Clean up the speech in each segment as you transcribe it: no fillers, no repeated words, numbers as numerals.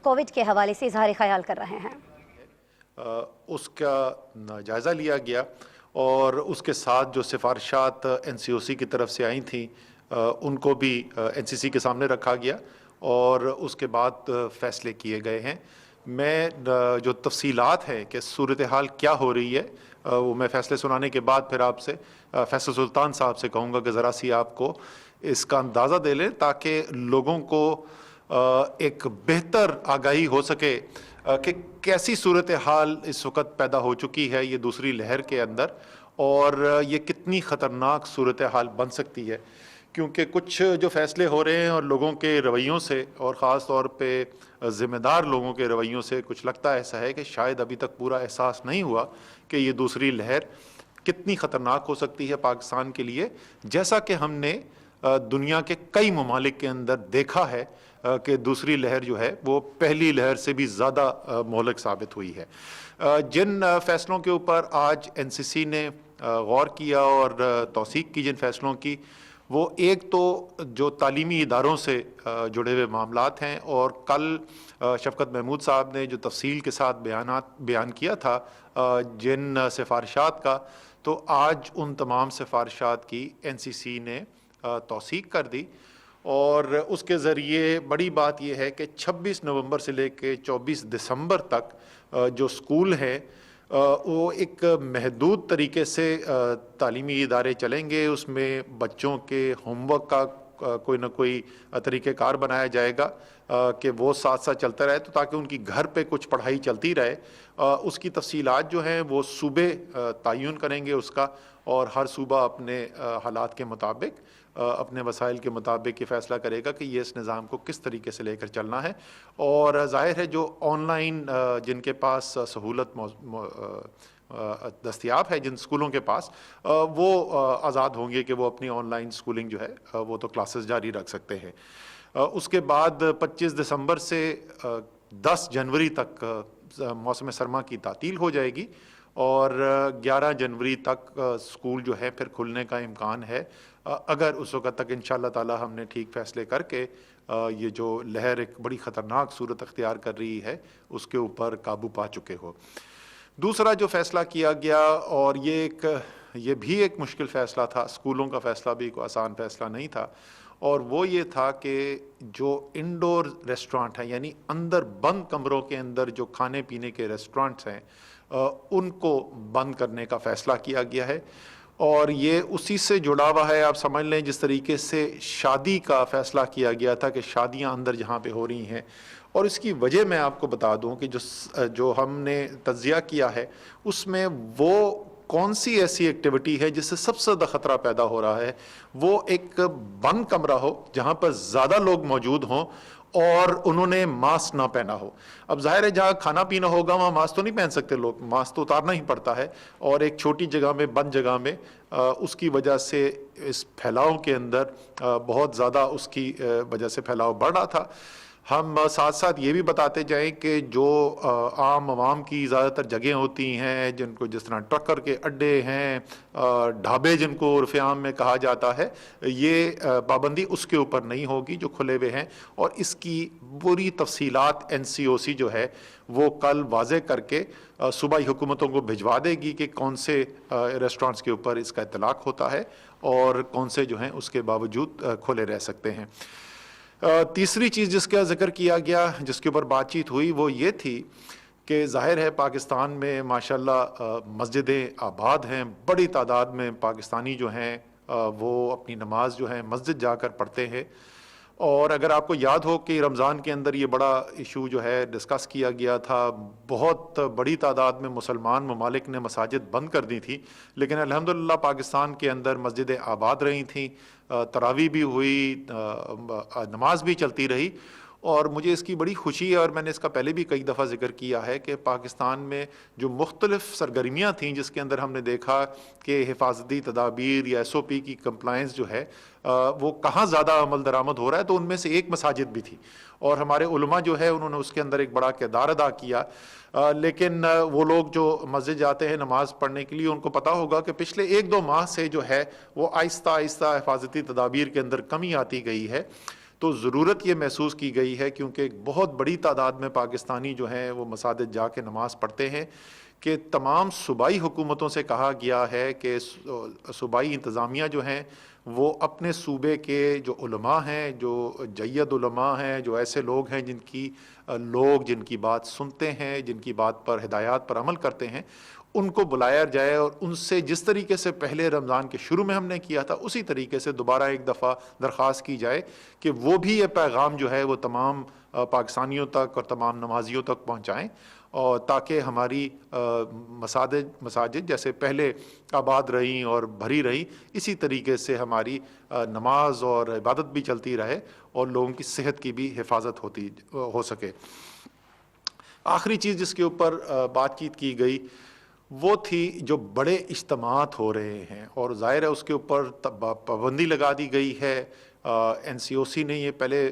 Covid کے حوالے سے اظہار خیال کر رہے ہیں۔ اس کا جائزہ لیا گیا اور اس کے ساتھ جو سفارشات NCOC کی طرف سے آئی تھیں ان کو بھی NCC کے سامنے رکھا گیا اور اس کے بعد فیصلے کیے گئے ہیں۔ میں جو تفصیلات ہیں کہ صورتحال کیا ہو رہی ہے وہ میں فیصلے سنانے کے بعد پھر آپ سے فیصل سلطان صاحب سے کہوں گا کہ ذرا سی آپ کو اس کا اندازہ دے لیں تاکہ لوگوں کو ایک بہتر آگاہی ہو سکے کہ کیسی صورتحال اس وقت پیدا ہو چکی ہے یہ دوسری لہر کے اندر اور یہ کتنی خطرناک صورتحال بن سکتی ہے، کیونکہ کچھ جو فیصلے ہو رہے ہیں اور لوگوں کے رویوں سے اور خاص طور پہ ذمہ دار لوگوں کے رویوں سے کچھ لگتا ایسا ہے کہ شاید ابھی تک پورا احساس نہیں ہوا کہ یہ دوسری لہر کتنی خطرناک ہو سکتی ہے پاکستان کے لیے، جیسا کہ ہم نے دنیا کے کئی ممالک کے اندر دیکھا ہے کہ دوسری لہر جو ہے وہ پہلی لہر سے بھی زیادہ مہلک ثابت ہوئی ہے۔ جن فیصلوں کے اوپر آج NCC نے غور کیا اور توثیق کی جن فیصلوں کی، وہ ایک تو جو تعلیمی اداروں سے جڑے ہوئے معاملات ہیں، اور کل شفقت محمود صاحب نے جو تفصیل کے ساتھ بیان کیا تھا جن سفارشات کا، تو آج ان تمام سفارشات کی NCC نے توثیق کر دی اور اس کے ذریعے بڑی بات یہ ہے کہ 26 نومبر سے لے کے 24 دسمبر تک جو اسکول ہیں وہ ایک محدود طریقے سے تعلیمی ادارے چلیں گے، اس میں بچوں کے ہوم ورک کا کوئی نہ کوئی طریقہ کار بنایا جائے گا کہ وہ ساتھ ساتھ چلتا رہے، تو تاکہ ان کی گھر پہ کچھ پڑھائی چلتی رہے۔ اس کی تفصیلات جو ہیں وہ صوبے تعین کریں گے اس کا، اور ہر صوبہ اپنے حالات کے مطابق اپنے وسائل کے مطابق یہ فیصلہ کرے گا کہ یہ اس نظام کو کس طریقے سے لے کر چلنا ہے۔ اور ظاہر ہے جو آن لائن جن کے پاس سہولت دستیاب ہے جن اسکولوں کے پاس، وہ آزاد ہوں گے کہ وہ اپنی آن لائن اسکولنگ جو ہے وہ تو کلاسز جاری رکھ سکتے ہیں۔ اس کے بعد 25 دسمبر سے 10 جنوری تک موسم سرما کی تعطیل ہو جائے گی اور 11 جنوری تک اسکول جو ہے پھر کھلنے کا امکان ہے، اگر اس وقت تک انشاءاللہ تعالی ہم نے ٹھیک فیصلے کر کے یہ جو لہر ایک بڑی خطرناک صورت اختیار کر رہی ہے اس کے اوپر قابو پا چکے ہو۔ دوسرا جو فیصلہ کیا گیا، اور یہ بھی ایک مشکل فیصلہ تھا، اسکولوں کا فیصلہ بھی کوئی آسان فیصلہ نہیں تھا، اور وہ یہ تھا کہ جو انڈور ریسٹورانٹ ہیں، یعنی اندر بند کمروں کے اندر جو کھانے پینے کے ریسٹورانٹس ہیں ان کو بند کرنے کا فیصلہ کیا گیا ہے، اور یہ اسی سے جڑا ہوا ہے۔ آپ سمجھ لیں جس طریقے سے شادی کا فیصلہ کیا گیا تھا کہ شادیاں اندر جہاں پہ ہو رہی ہیں، اور اس کی وجہ میں آپ کو بتا دوں کہ جو ہم نے تجزیہ کیا ہے اس میں وہ کون سی ایسی ایکٹیویٹی ہے جس سے سب سے زیادہ خطرہ پیدا ہو رہا ہے، وہ ایک بند کمرہ ہو جہاں پر زیادہ لوگ موجود ہوں اور انہوں نے ماسک نہ پہنا ہو۔ اب ظاہر ہے جہاں کھانا پینا ہوگا وہاں ماسک تو نہیں پہن سکتے لوگ، ماسک تو اتارنا ہی پڑتا ہے، اور ایک چھوٹی جگہ میں بند جگہ میں اس کی وجہ سے اس پھیلاؤ کے اندر بہت زیادہ اس کی وجہ سے پھیلاؤ بڑھ رہا تھا۔ ہم ساتھ ساتھ یہ بھی بتاتے جائیں کہ جو عام عوام کی زیادہ تر جگہیں ہوتی ہیں جن کو جس طرح ٹرکر کے اڈے ہیں، ڈھابے جن کو عرف عام میں کہا جاتا ہے، یہ پابندی اس کے اوپر نہیں ہوگی جو کھلے ہوئے ہیں، اور اس کی پوری تفصیلات NCOC جو ہے وہ کل واضح کر کے صوبائی حکومتوں کو بھجوا دے گی کہ کون سے ریسٹورانٹس کے اوپر اس کا اطلاق ہوتا ہے اور کون سے جو ہیں اس کے باوجود کھلے رہ سکتے ہیں۔ تیسری چیز جس کا ذکر کیا گیا، جس کے اوپر بات چیت ہوئی، وہ یہ تھی کہ ظاہر ہے پاکستان میں ماشاءاللہ مسجدیں آباد ہیں، بڑی تعداد میں پاکستانی جو ہیں وہ اپنی نماز جو ہے مسجد جا کر پڑھتے ہیں، اور اگر آپ کو یاد ہو کہ رمضان کے اندر یہ بڑا ایشو جو ہے ڈسکس کیا گیا تھا، بہت بڑی تعداد میں مسلمان ممالک نے مساجد بند کر دی تھی، لیکن الحمدللہ پاکستان کے اندر مسجدیں آباد رہی تھیں، تراویح بھی ہوئی، نماز بھی چلتی رہی، اور مجھے اس کی بڑی خوشی ہے، اور میں نے اس کا پہلے بھی کئی دفعہ ذکر کیا ہے کہ پاکستان میں جو مختلف سرگرمیاں تھیں جس کے اندر ہم نے دیکھا کہ حفاظتی تدابیر یا SOP کی کمپلائنس جو ہے وہ کہاں زیادہ عمل درآمد ہو رہا ہے، تو ان میں سے ایک مساجد بھی تھی، اور ہمارے علماء جو ہے انہوں نے اس کے اندر ایک بڑا کردار ادا کیا۔ لیکن وہ لوگ جو مسجد جاتے ہیں نماز پڑھنے کے لیے، ان کو پتہ ہوگا کہ پچھلے 1-2 ماہ سے جو ہے وہ آہستہ آہستہ حفاظتی تدابیر کے اندر کمی آتی گئی ہے، تو ضرورت یہ محسوس کی گئی ہے، کیونکہ ایک بہت بڑی تعداد میں پاکستانی جو ہیں وہ مساجد جا کے نماز پڑھتے ہیں، کہ تمام صوبائی حکومتوں سے کہا گیا ہے کہ صوبائی انتظامیہ جو ہیں وہ اپنے صوبے کے جو علماء ہیں، جو جید علماء ہیں، جو ایسے لوگ ہیں جن کی بات سنتے ہیں، جن کی بات پر ہدایات پر عمل کرتے ہیں، ان کو بلایا جائے اور ان سے جس طریقے سے پہلے رمضان کے شروع میں ہم نے کیا تھا اسی طریقے سے دوبارہ ایک دفعہ درخواست کی جائے کہ وہ بھی یہ پیغام جو ہے وہ تمام پاکستانیوں تک اور تمام نمازیوں تک پہنچائیں، اور تاکہ ہماری مساجد جیسے پہلے آباد رہیں اور بھری رہی، اسی طریقے سے ہماری نماز اور عبادت بھی چلتی رہے اور لوگوں کی صحت کی بھی حفاظت ہو سکے۔ آخری چیز جس کے اوپر بات چیت کی گئی وہ تھی جو بڑے اجتماعات ہو رہے ہیں، اور ظاہر ہے اس کے اوپر پابندی لگا دی گئی ہے۔ این سی او سی نے یہ پہلے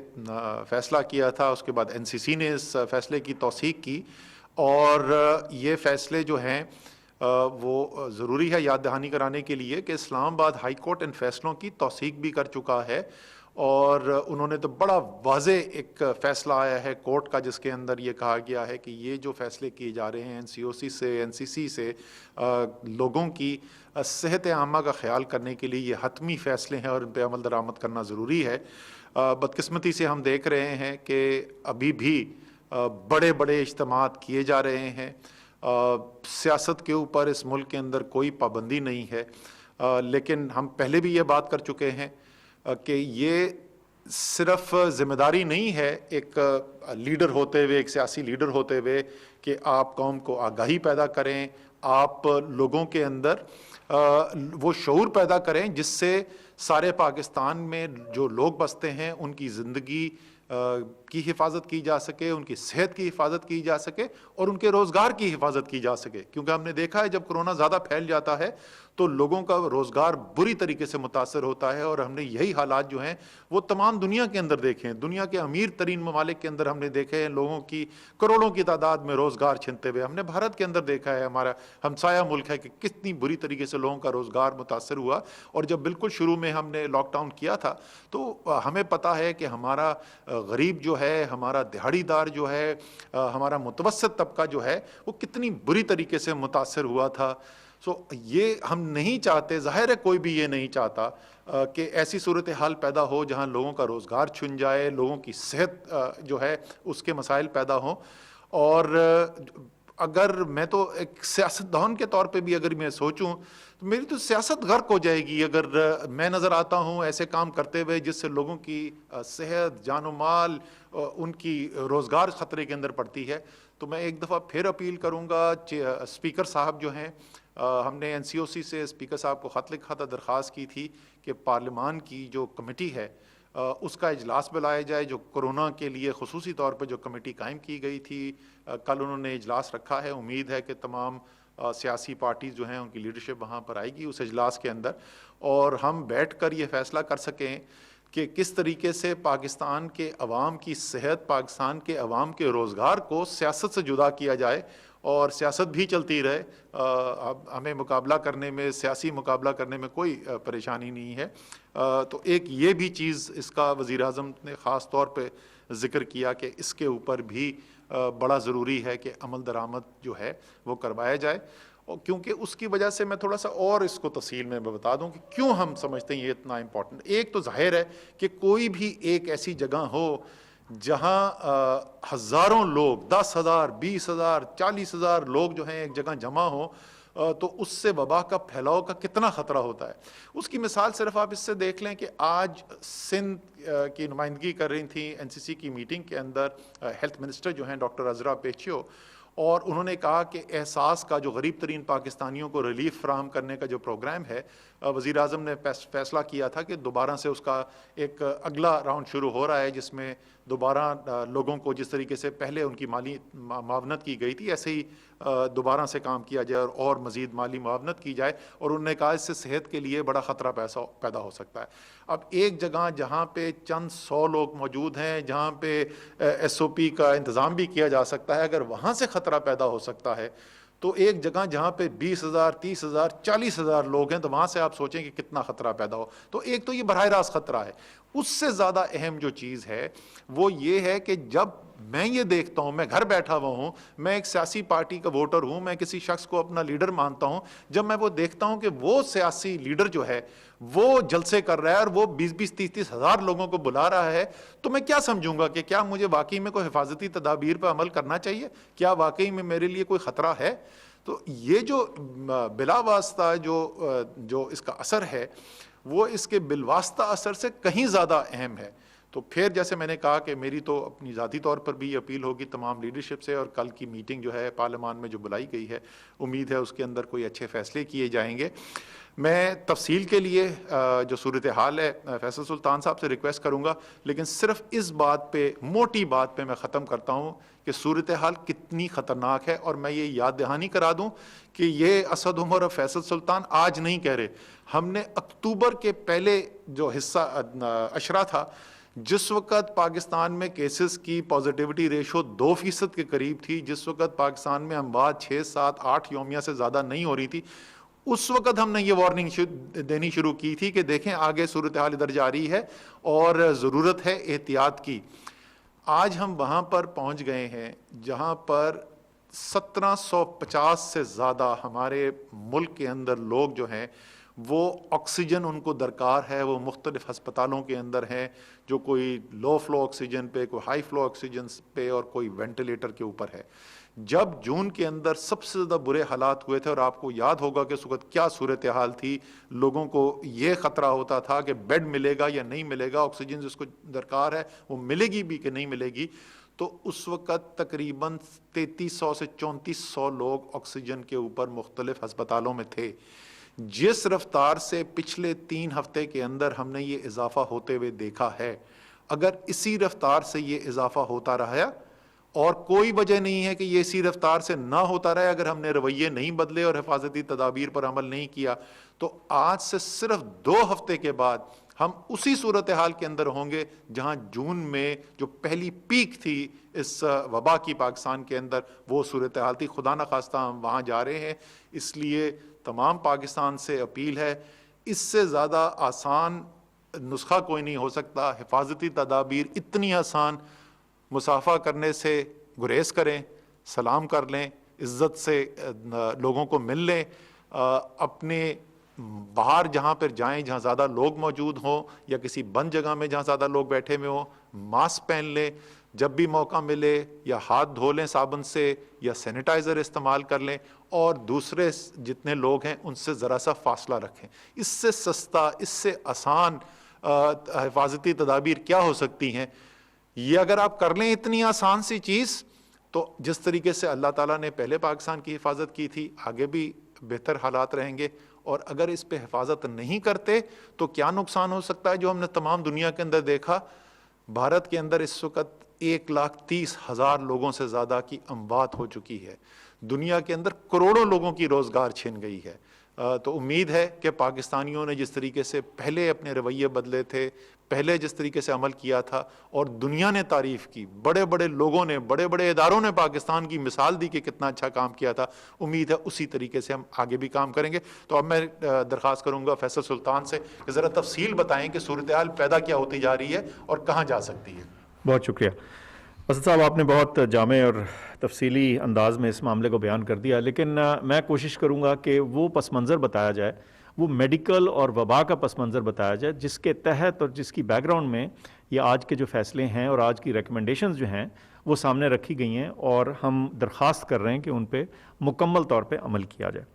فیصلہ کیا تھا، اس کے بعد این سی سی نے اس فیصلے کی توثیق کی، اور یہ فیصلے جو ہیں وہ ضروری ہے یاد دہانی کرانے کے لیے کہ اسلام آباد ہائی کورٹ ان فیصلوں کی توثیق بھی کر چکا ہے، اور انہوں نے تو بڑا واضح ایک فیصلہ آیا ہے کورٹ کا جس کے اندر یہ کہا گیا ہے کہ یہ جو فیصلے کیے جا رہے ہیں این سی او سی سے، این سی سی سے، لوگوں کی صحت عامہ کا خیال کرنے کے لیے یہ حتمی فیصلے ہیں اور ان پہ عمل درآمد کرنا ضروری ہے۔ بدقسمتی سے ہم دیکھ رہے ہیں کہ ابھی بھی بڑے بڑے اجتماعات کیے جا رہے ہیں، سیاست کے اوپر اس ملک کے اندر کوئی پابندی نہیں ہے، لیکن ہم پہلے بھی یہ بات کر چکے ہیں کہ یہ صرف ذمہ داری نہیں ہے ایک لیڈر ہوتے ہوئے، ایک سیاسی لیڈر ہوتے ہوئے، کہ آپ قوم کو آگاہی پیدا کریں، آپ لوگوں کے اندر وہ شعور پیدا کریں جس سے سارے پاکستان میں جو لوگ بستے ہیں ان کی زندگی کی حفاظت کی جا سکے، ان کی صحت کی حفاظت کی جا سکے اور ان کے روزگار کی حفاظت کی جا سکے، کیونکہ ہم نے دیکھا ہے جب کرونا زیادہ پھیل جاتا ہے تو لوگوں کا روزگار بری طریقے سے متاثر ہوتا ہے، اور ہم نے یہی حالات جو ہیں وہ تمام دنیا کے اندر دیکھے ہیں۔ دنیا کے امیر ترین ممالک کے اندر ہم نے دیکھے ہیں لوگوں کی کروڑوں کی تعداد میں روزگار چھنتے ہوئے، ہم نے بھارت کے اندر دیکھا ہے، ہمارا ہمسایہ ملک ہے، کہ کتنی بری طریقے سے لوگوں کا روزگار متاثر ہوا۔ اور جب بالکل شروع میں ہم نے لاک ڈاؤن کیا تھا تو ہمیں پتہ ہے کہ ہمارا غریب جو ہے، ہمارا دہاڑی دار جو ہے، ہمارا متوسط طبقہ جو ہے وہ کتنی بری طریقے سے متاثر ہوا تھا۔ یہ ہم نہیں چاہتے، ظاہر ہے کوئی بھی یہ نہیں چاہتا کہ ایسی صورتحال پیدا ہو جہاں لوگوں کا روزگار چھن جائے، لوگوں کی صحت جو ہے اس کے مسائل پیدا ہوں۔ اور اگر میں تو ایک سیاستدان کے طور پہ بھی اگر میں سوچوں تو میری تو سیاست غرق ہو جائے گی اگر میں نظر آتا ہوں ایسے کام کرتے ہوئے جس سے لوگوں کی صحت، جان و مال، ان کی روزگار خطرے کے اندر پڑتی ہے۔ تو میں ایک دفعہ پھر اپیل کروں گا، اسپیکر صاحب جو ہیں، ہم نے این سی او سی سے اسپیکر صاحب کو خط لکھا تھا، درخواست کی تھی کہ پارلیمان کی جو کمیٹی ہے اس کا اجلاس بلایا جائے، جو کرونا کے لیے خصوصی طور پہ جو کمیٹی قائم کی گئی تھی، کل انہوں نے اجلاس رکھا ہے۔ امید ہے کہ تمام سیاسی پارٹیز جو ہیں ان کی لیڈرشپ وہاں پر آئے گی اس اجلاس کے اندر، اور ہم بیٹھ کر یہ فیصلہ کر سکیں کہ کس طریقے سے پاکستان کے عوام کی صحت، پاکستان کے عوام کے روزگار کو سیاست سے جدا کیا جائے اور سیاست بھی چلتی رہے۔ ہمیں مقابلہ کرنے میں، سیاسی مقابلہ کرنے میں کوئی پریشانی نہیں ہے۔ تو ایک یہ بھی چیز اس کا وزیر اعظم نے خاص طور پہ ذکر کیا کہ اس کے اوپر بھی بڑا ضروری ہے کہ عمل درآمد جو ہے وہ کروایا جائے، اور کیونکہ اس کی وجہ سے میں تھوڑا سا اور اس کو تفصیل میں بتا دوں کہ کیوں ہم سمجھتے ہیں یہ اتنا امپورٹنٹ۔ ایک تو ظاہر ہے کہ کوئی بھی ایک ایسی جگہ ہو جہاں ہزاروں لوگ، 10,000، 20,000، 40,000 لوگ جو ہیں ایک جگہ جمع ہوں، تو اس سے وبا کا پھیلاؤ کا کتنا خطرہ ہوتا ہے۔ اس کی مثال صرف آپ اس سے دیکھ لیں کہ آج سندھ کی نمائندگی کر رہی تھیں این سی سی کی میٹنگ کے اندر ہیلتھ منسٹر جو ہیں ڈاکٹر عذرا پیچھیو، اور انہوں نے کہا کہ احساس کا جو غریب ترین پاکستانیوں کو ریلیف فراہم کرنے کا جو پروگرام ہے، وزیر اعظم نے فیصلہ کیا تھا کہ دوبارہ سے اس کا ایک اگلا راؤنڈ شروع ہو رہا ہے، جس میں دوبارہ لوگوں کو جس طریقے سے پہلے ان کی مالی معاونت کی گئی تھی ایسے ہی دوبارہ سے کام کیا جائے اور مزید مالی معاونت کی جائے، اور انہوں نے کہا اس سے صحت کے لیے بڑا خطرہ پیدا ہو سکتا ہے۔ اب ایک جگہ جہاں پہ چند 100 لوگ موجود ہیں، جہاں پہ ایس او پی کا انتظام بھی کیا جا سکتا ہے، اگر وہاں سے خطرہ پیدا ہو سکتا ہے تو ایک جگہ جہاں پہ 20,000، 30,000، 40,000 لوگ ہیں تو وہاں سے آپ سوچیں کہ کتنا خطرہ پیدا ہو۔ تو ایک تو یہ براہ راست خطرہ ہے۔ اس سے زیادہ اہم جو چیز ہے وہ یہ ہے کہ جب میں یہ دیکھتا ہوں، میں گھر بیٹھا ہوا ہوں، میں ایک سیاسی پارٹی کا ووٹر ہوں، میں کسی شخص کو اپنا لیڈر مانتا ہوں، جب میں وہ دیکھتا ہوں کہ وہ سیاسی لیڈر جو ہے وہ جلسے کر رہا ہے اور وہ 20-30 ہزار لوگوں کو بلا رہا ہے، تو میں کیا سمجھوں گا کہ کیا مجھے واقعی میں کوئی حفاظتی تدابیر پر عمل کرنا چاہیے؟ کیا واقعی میں میرے لیے کوئی خطرہ ہے؟ تو یہ جو بلا واسطہ جو اس کا اثر ہے وہ اس کے بالواسطہ اثر سے کہیں زیادہ اہم ہے۔ تو پھر جیسے میں نے کہا کہ میری تو اپنی ذاتی طور پر بھی اپیل ہوگی تمام لیڈرشپ سے، اور کل کی میٹنگ جو ہے پارلیمان میں جو بلائی گئی ہے، امید ہے اس کے اندر کوئی اچھے فیصلے کیے جائیں گے۔ میں تفصیل کے لیے جو صورتحال ہے فیصل سلطان صاحب سے ریکویسٹ کروں گا، لیکن صرف اس بات پہ، موٹی بات پہ میں ختم کرتا ہوں کہ صورتحال کتنی خطرناک ہے، اور میں یہ یاد دہانی کرا دوں کہ یہ اسد عمر اور فیصل سلطان آج نہیں کہہ رہے، ہم نے اکتوبر کے پہلے جو حصہ اشرا تھا، جس وقت پاکستان میں کیسز کی پازیٹیوٹی ریشو 2% کے قریب تھی، جس وقت پاکستان میں اموات 6, 7, 8 یومیہ سے زیادہ نہیں ہو رہی تھی، اس وقت ہم نے یہ وارننگ دینی شروع کی تھی کہ دیکھیں آگے صورتحال ادھر جا رہی ہے اور ضرورت ہے احتیاط کی۔ آج ہم وہاں پر پہنچ گئے ہیں جہاں پر 1750 سے زیادہ ہمارے ملک کے اندر لوگ جو ہیں وہ آکسیجن ان کو درکار ہے، وہ مختلف ہسپتالوں کے اندر ہیں، جو کوئی لو فلو آکسیجن پہ، کوئی ہائی فلو آکسیجن پہ، اور کوئی وینٹیلیٹر کے اوپر ہے۔ جب جون کے اندر سب سے زیادہ برے حالات ہوئے تھے، اور آپ کو یاد ہوگا کہ اس وقت کیا صورتحال تھی، لوگوں کو یہ خطرہ ہوتا تھا کہ بیڈ ملے گا یا نہیں ملے گا، آکسیجن جس کو درکار ہے وہ ملے گی بھی کہ نہیں ملے گی، تو اس وقت تقریباً 3300 سے 3400 لوگ آکسیجن کے اوپر مختلف ہسپتالوں میں تھے۔ جس رفتار سے پچھلے 3 ہفتے کے اندر ہم نے یہ اضافہ ہوتے ہوئے دیکھا ہے، اگر اسی رفتار سے یہ اضافہ ہوتا رہا، اور کوئی وجہ نہیں ہے کہ یہ اسی رفتار سے نہ ہوتا رہے، اگر ہم نے رویے نہیں بدلے اور حفاظتی تدابیر پر عمل نہیں کیا، تو آج سے صرف 2 ہفتے کے بعد ہم اسی صورتحال کے اندر ہوں گے جہاں جون میں جو پہلی پیک تھی اس وبا کی پاکستان کے اندر، وہ صورتحال تھی۔ خدا نخواستہ ہم وہاں جا رہے ہیں، اس لیے تمام پاکستان سے اپیل ہے، اس سے زیادہ آسان نسخہ کوئی نہیں ہو سکتا۔ حفاظتی تدابیر اتنی آسان، مصافحہ کرنے سے گریز کریں، سلام کر لیں، عزت سے لوگوں کو مل لیں، اپنے باہر جہاں پر جائیں جہاں زیادہ لوگ موجود ہوں یا کسی بند جگہ میں جہاں زیادہ لوگ بیٹھے ہوئے ہوں، ماسک پہن لیں، جب بھی موقع ملے یا ہاتھ دھو لیں صابن سے یا سینیٹائزر استعمال کر لیں، اور دوسرے جتنے لوگ ہیں ان سے ذرا سا فاصلہ رکھیں۔ اس سے سستا، اس سے آسان حفاظتی تدابیر کیا ہو سکتی ہیں؟ یہ اگر آپ کر لیں اتنی آسان سی چیز، تو جس طریقے سے اللہ تعالیٰ نے پہلے پاکستان کی حفاظت کی تھی، آگے بھی بہتر حالات رہیں گے۔ اور اگر اس پہ حفاظت نہیں کرتے تو کیا نقصان ہو سکتا ہے جو ہم نے تمام دنیا کے اندر دیکھا۔ بھارت کے اندر اس وقت 1,30,000 لوگوں سے زیادہ کی اموات ہو چکی ہے، دنیا کے اندر کروڑوں لوگوں کی روزگار چھن گئی ہے۔ تو امید ہے کہ پاکستانیوں نے جس طریقے سے پہلے اپنے رویے بدلے تھے، پہلے جس طریقے سے عمل کیا تھا، اور دنیا نے تعریف کی، بڑے بڑے لوگوں نے، بڑے بڑے اداروں نے پاکستان کی مثال دی کہ کتنا اچھا کام کیا تھا، امید ہے اسی طریقے سے ہم آگے بھی کام کریں گے۔ تو اب میں درخواست کروں گا فیصل سلطان سے کہ ذرا تفصیل بتائیں کہ صورتحال پیدا کیا ہوتی جا رہی ہے اور کہاں جا سکتی ہے۔ بہت شکریہ اسد صاحب، آپ نے بہت جامع اور تفصیلی انداز میں اس معاملے کو بیان کر دیا، لیکن میں کوشش کروں گا کہ وہ پس منظر بتایا جائے، وہ میڈیکل اور وبا کا پس منظر بتایا جائے، جس کے تحت اور جس کی بیک گراؤنڈ میں یہ آج کے جو فیصلے ہیں اور آج کی ریکمنڈیشنز جو ہیں وہ سامنے رکھی گئی ہیں، اور ہم درخواست کر رہے ہیں کہ ان پہ مکمل طور پہ عمل کیا جائے۔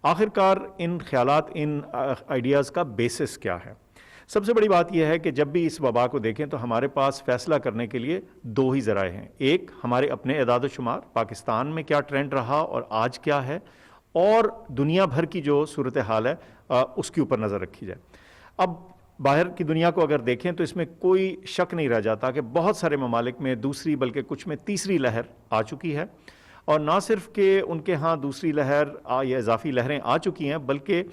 آخر کار ان خیالات، ان آئیڈیاز کا بیسس کیا ہے؟ سب سے بڑی بات یہ ہے کہ جب بھی اس وبا کو دیکھیں تو ہمارے پاس فیصلہ کرنے کے لیے 2 ہی ذرائع ہیں۔ ایک، ہمارے اپنے اعداد و شمار، پاکستان میں کیا ٹرینڈ رہا اور آج کیا ہے، اور دنیا بھر کی جو صورتحال ہے اس کے اوپر نظر رکھی جائے۔ اب باہر کی دنیا کو اگر دیکھیں تو اس میں کوئی شک نہیں رہ جاتا کہ بہت سارے ممالک میں دوسری بلکہ کچھ میں تیسری لہر آ چکی ہے، اور نہ صرف کہ ان کے ہاں دوسری لہر یا اضافی لہریں آ چکی ہیں، بلکہ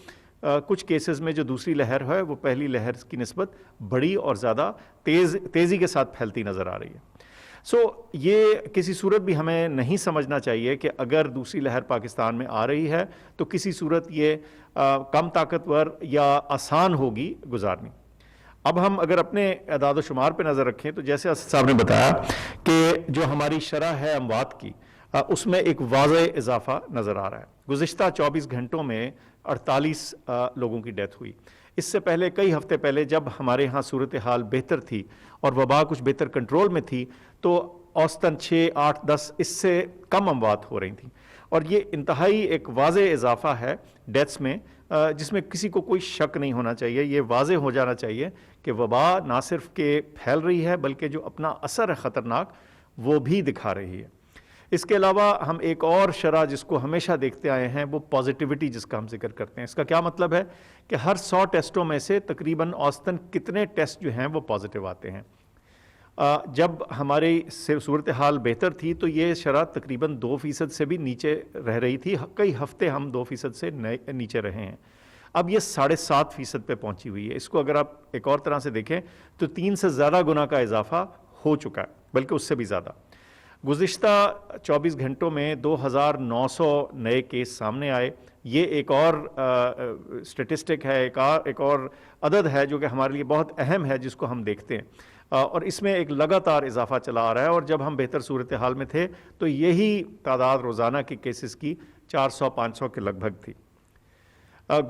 کچھ کیسز میں جو دوسری لہر ہے وہ پہلی لہر کی نسبت بڑی اور زیادہ تیزی کے ساتھ پھیلتی نظر آ رہی ہے۔ یہ کسی صورت بھی ہمیں نہیں سمجھنا چاہیے کہ اگر دوسری لہر پاکستان میں آ رہی ہے تو کسی صورت یہ کم طاقتور یا آسان ہوگی گزارنی۔ اب ہم اگر اپنے اعداد و شمار پہ نظر رکھیں تو جیسے اسد صاحب نے بتایا کہ جو ہماری شرح ہے اموات کی اس میں ایک واضح اضافہ نظر آ رہا ہے۔ گزشتہ 24 گھنٹوں میں 48 لوگوں کی ڈیتھ ہوئی۔ اس سے پہلے کئی ہفتے پہلے جب ہمارے ہاں صورتحال بہتر تھی اور وبا کچھ بہتر کنٹرول میں تھی تو اوسطاً 6، 8، 10 اس سے کم اموات ہو رہی تھیں، اور یہ انتہائی ایک واضح اضافہ ہے ڈیتھس میں، جس میں کسی کو کوئی شک نہیں ہونا چاہیے۔ یہ واضح ہو جانا چاہیے کہ وبا نہ صرف کہ پھیل رہی ہے بلکہ جو اپنا اثر ہے خطرناک وہ بھی دکھا رہی ہے۔ اس کے علاوہ ہم ایک اور شرح جس کو ہمیشہ دیکھتے آئے ہیں وہ پازیٹیوٹی جس کا ہم ذکر کرتے ہیں۔ اس کا کیا مطلب ہے کہ ہر 100 ٹیسٹوں میں سے تقریباً اوسطاً کتنے ٹیسٹ جو ہیں وہ پازیٹیو آتے ہیں۔ جب ہماری صورتحال بہتر تھی تو یہ شرح تقریباً 2% سے بھی نیچے رہ رہی تھی، کئی ہفتے ہم 2% سے نیچے رہے ہیں۔ اب یہ 7.5% پہ پہنچی ہوئی ہے۔ اس کو اگر آپ ایک اور طرح سے دیکھیں تو 3 سے زیادہ گنا کا اضافہ ہو چکا ہے، بلکہ اس سے بھی زیادہ۔ گزشتہ 24 گھنٹوں میں 2900 نئے کیس سامنے آئے۔ یہ ایک اور اسٹیٹسٹک ہے، ایک اور عدد ہے جو کہ ہمارے لیے بہت اہم ہے، جس کو ہم دیکھتے ہیں، اور اس میں ایک لگاتار اضافہ چلا آ رہا ہے۔ اور جب ہم بہتر صورتحال میں تھے تو یہی تعداد روزانہ کے کیسز کی 400-500 کے لگ بھگ تھی۔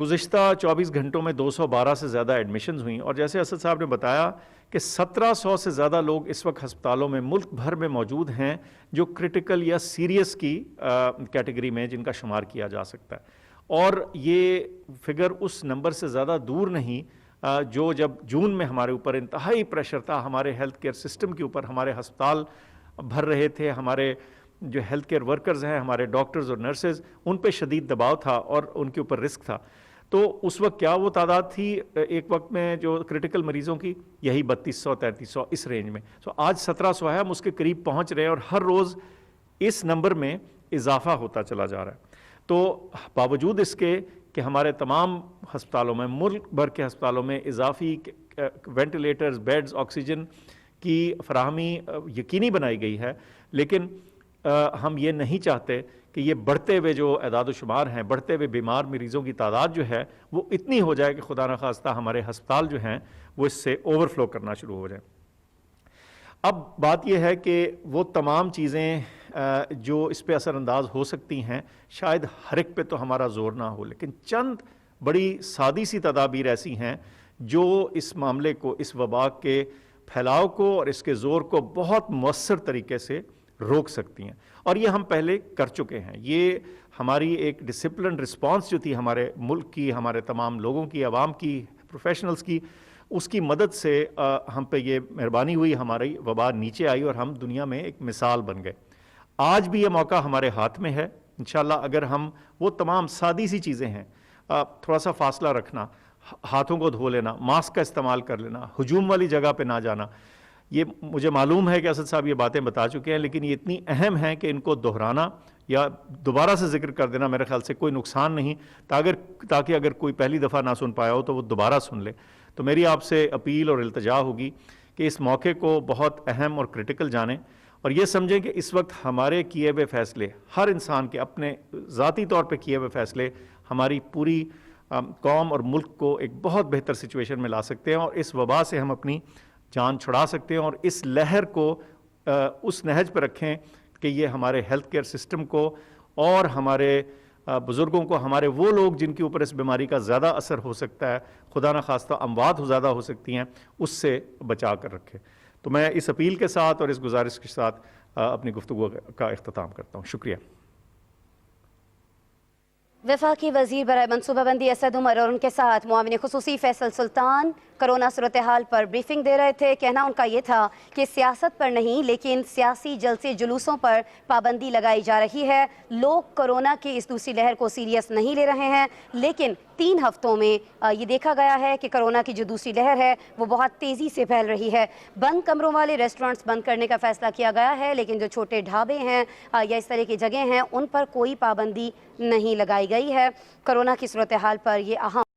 گزشتہ 24 گھنٹوں میں 212 سے زیادہ ایڈمیشنز ہوئیں، اور جیسے اسد صاحب نے بتایا کہ 1700 سے زیادہ لوگ اس وقت ہسپتالوں میں ملک بھر میں موجود ہیں جو کرٹیکل یا سیریس کی کیٹیگری میں جن کا شمار کیا جا سکتا ہے، اور یہ فگر اس نمبر سے زیادہ دور نہیں جو جب جون میں ہمارے اوپر انتہائی پریشر تھا، ہمارے ہیلتھ کیئر سسٹم کے اوپر، ہمارے ہسپتال بھر رہے تھے، ہمارے جو ہیلتھ کیئر ورکرز ہیں، ہمارے ڈاکٹرز اور نرسز، ان پہ شدید دباؤ تھا اور ان کے اوپر رسک تھا۔ تو اس وقت کیا وہ تعداد تھی ایک وقت میں جو کرٹیکل مریضوں کی؟ یہی 3200-3300 اس رینج میں۔ تو آج 1700 ہے، ہم اس کے قریب پہنچ رہے ہیں، اور ہر روز اس نمبر میں اضافہ ہوتا چلا جا رہا ہے۔ تو باوجود اس کے کہ ہمارے تمام ہسپتالوں میں، ملک بھر کے ہسپتالوں میں اضافی وینٹیلیٹرز، بیڈز، آکسیجن کی فراہمی یقینی بنائی گئی ہے، لیکن ہم یہ نہیں چاہتے کہ یہ بڑھتے ہوئے جو اعداد و شمار ہیں، بڑھتے ہوئے بیمار مریضوں کی تعداد جو ہے وہ اتنی ہو جائے کہ خدا نخواستہ ہمارے ہسپتال جو ہیں وہ اس سے اوور فلو کرنا شروع ہو جائیں۔ اب بات یہ ہے کہ وہ تمام چیزیں جو اس پہ اثر انداز ہو سکتی ہیں، شاید ہر ایک پہ تو ہمارا زور نہ ہو، لیکن چند بڑی سادی سی تدابیر ایسی ہیں جو اس معاملے کو، اس وبا کے پھیلاؤ کو اور اس کے زور کو بہت مؤثر طریقے سے روک سکتی ہیں، اور یہ ہم پہلے کر چکے ہیں۔ یہ ہماری ایک ڈسپلن رسپانس جو تھی ہمارے ملک کی، ہمارے تمام لوگوں کی، عوام کی، پروفیشنلز کی، اس کی مدد سے ہم پہ یہ مہربانی ہوئی، ہماری وبا نیچے آئی اور ہم دنیا میں ایک مثال بن گئے۔ آج بھی یہ موقع ہمارے ہاتھ میں ہے انشاءاللہ، اگر ہم وہ تمام سادی سی چیزیں ہیں، تھوڑا سا فاصلہ رکھنا، ہاتھوں کو دھو لینا، ماسک کا استعمال کر لینا، ہجوم والی جگہ پہ نہ جانا، یہ مجھے معلوم ہے کہ اسد صاحب یہ باتیں بتا چکے ہیں، لیکن یہ اتنی اہم ہیں کہ ان کو دہرانا یا دوبارہ سے ذکر کر دینا میرے خیال سے کوئی نقصان نہیں، تاکہ اگر کوئی پہلی دفعہ نہ سن پایا ہو تو وہ دوبارہ سن لے۔ تو میری آپ سے اپیل اور التجا ہوگی کہ اس موقع کو بہت اہم اور کرٹیکل جانیں، اور یہ سمجھیں کہ اس وقت ہمارے کیے ہوئے فیصلے، ہر انسان کے اپنے ذاتی طور پہ کیے ہوئے فیصلے ہماری پوری قوم اور ملک کو ایک بہت بہتر سچویشن میں لا سکتے ہیں، اور اس وبا سے ہم اپنی جان چھڑا سکتے ہیں، اور اس لہر کو اس نہج پہ رکھیں کہ یہ ہمارے ہیلتھ کیئر سسٹم کو اور ہمارے بزرگوں کو، ہمارے وہ لوگ جن کے اوپر اس بیماری کا زیادہ اثر ہو سکتا ہے، خدا نخواستہ اموات زیادہ ہو سکتی ہیں، اس سے بچا کر رکھے۔ تو میں اس اپیل کے ساتھ اور اس گزارش کے ساتھ اپنی گفتگو کا اختتام کرتا ہوں۔ شکریہ۔ وفاقی وزیر برائے منصوبہ بندی اسد عمر اور ان کے ساتھ معاون خصوصی فیصل سلطان کرونا صورتحال پر بریفنگ دے رہے تھے۔ کہنا ان کا یہ تھا کہ سیاست پر نہیں لیکن سیاسی جلسے جلوسوں پر پابندی لگائی جا رہی ہے۔ لوگ کرونا کی اس دوسری لہر کو سیریس نہیں لے رہے ہیں، لیکن 3 ہفتوں میں یہ دیکھا گیا ہے کہ کرونا کی جو دوسری لہر ہے وہ بہت تیزی سے پھیل رہی ہے۔ بند کمروں والے ریسٹورنٹس بند کرنے کا فیصلہ کیا گیا ہے، لیکن جو چھوٹے ڈھابے ہیں یا اس طرح کی جگہیں ہیں ان پر کوئی پابندی نہیں لگائی گئی ہے۔ کرونا کی صورتحال پر یہ اہم